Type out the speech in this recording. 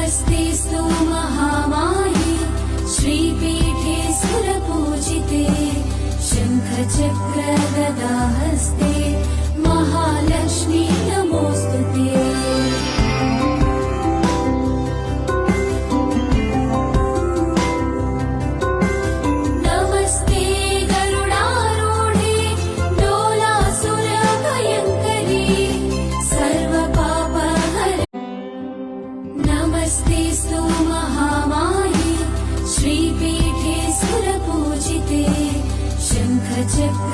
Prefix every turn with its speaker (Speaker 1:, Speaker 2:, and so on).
Speaker 1: नमस्तेऽस्तु महामाये श्रीपीठे सुरपूजिते शङ्खचक्रगदाहस्ते महालक्ष्मी नमोऽस्तुते। नमस्ते गरुडारूढे डोलासुरभयङ्करी सर्वपापहर। नमस्तेऽस्तु महामाये श्रीपीठे सुरपूजिते शङ्खचक्रगदाहस्ते